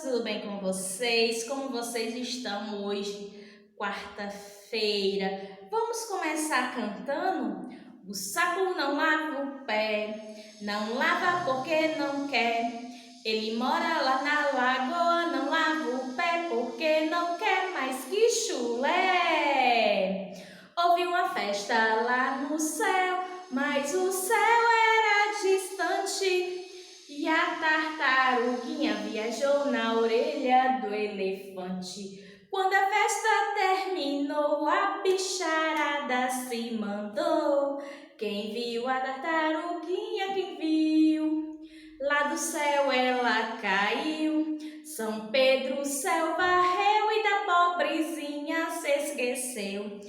tudo bem com vocês? Como vocês estão hoje, quarta-feira? Vamos começar cantando? O sapo não lava o pé, não lava porque não quer. Ele mora lá na lagoa, não lava o pé porque não quer mais que chulé. Houve uma festa lá no céu, mas o céu era distante. E a tartaruguinha viajou na orelha do elefante. Quando a festa terminou, a bicharada se mandou. Quem viu a tartaruguinha, quem viu? Lá do céu ela caiu. São Pedro o céu varreu e da pobrezinha se esqueceu.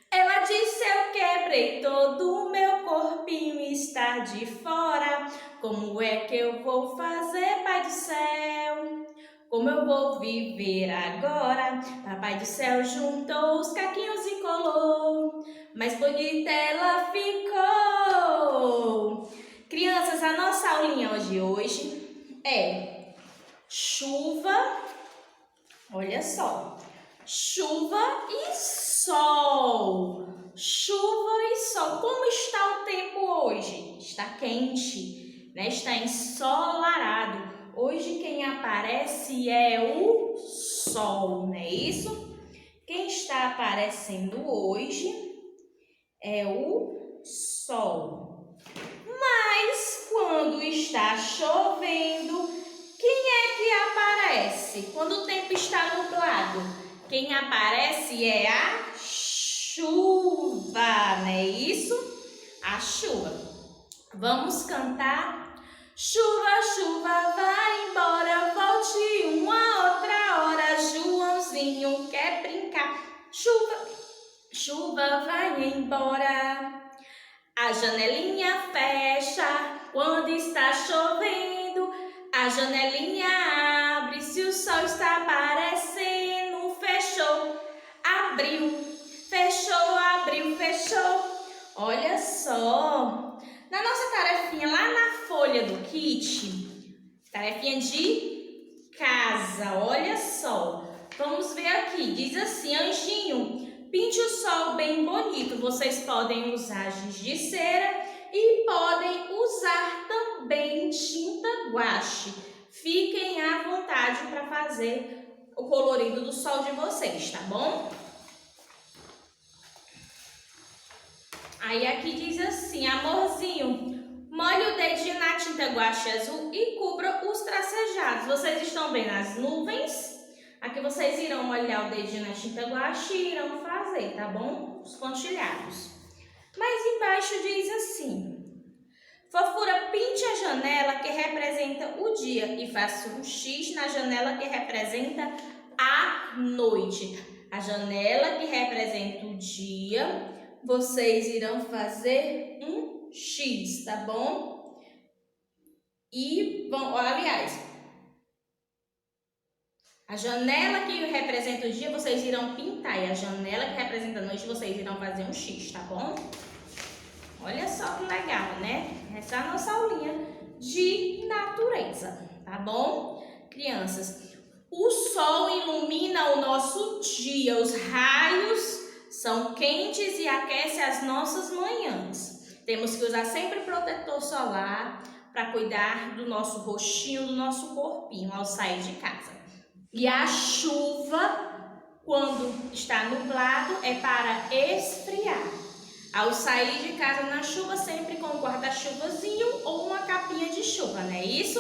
Ela disse: eu quebrei todo o meu corpinho e está de fora. Como é que eu vou fazer, Pai do céu? Como eu vou viver agora? Papai do céu juntou os caquinhos e colou, mas bonita ela ficou. Crianças, a nossa aulinha de hoje é chuva, olha só, chuva e sol. Chuva e sol. Como está o tempo hoje? Está quente, né? Está ensolarado. Hoje quem aparece é o sol, não é isso? Quem está aparecendo hoje é o sol. Mas quando está chovendo, quem é que aparece? Quando o tempo está nublado, quem aparece é a chuva, não é isso? A chuva. Vamos cantar? Chuva, chuva, vai embora, volte uma outra hora. Joãozinho quer brincar. Chuva, chuva, vai embora. A janelinha fecha quando está chovendo. A janelinha abre se o sol está aparecendo. Fechou, abriu, fechou, abriu, fechou. Olha só. Na nossa tarefinha lá na folha do kit, tarefinha de casa, olha só. Vamos ver aqui, diz assim: anjinho, pinte o sol bem bonito. Vocês podem usar giz de cera e podem usar também tinta guache. Fiquem à vontade para fazer o colorido do sol de vocês, tá bom? Aí aqui diz assim: amorzinho, molhe o dedinho na tinta guache azul e cubra os tracejados. Vocês estão vendo as nuvens? Aqui vocês irão molhar o dedinho na tinta guache e irão fazer, tá bom? Os pontilhados. Mas embaixo diz assim: fofura, pinte a janela que representa o dia e faça um X na janela que representa a noite. A janela que representa o dia, vocês irão fazer um X, tá bom? E, bom, aliás, a janela que representa o dia, vocês irão pintar. E a janela que representa a noite, vocês irão fazer um X, tá bom? Olha só que legal, né? Essa é a nossa aulinha de natureza, tá bom? Crianças, o sol ilumina o nosso dia. Os raios são quentes e aquecem as nossas manhãs. Temos que usar sempre protetor solar para cuidar do nosso rostinho, do nosso corpinho ao sair de casa. E a chuva, quando está nublado, é para esfriar. Ao sair de casa na chuva, sempre com um guarda-chuvazinho ou uma capinha de chuva, não é isso?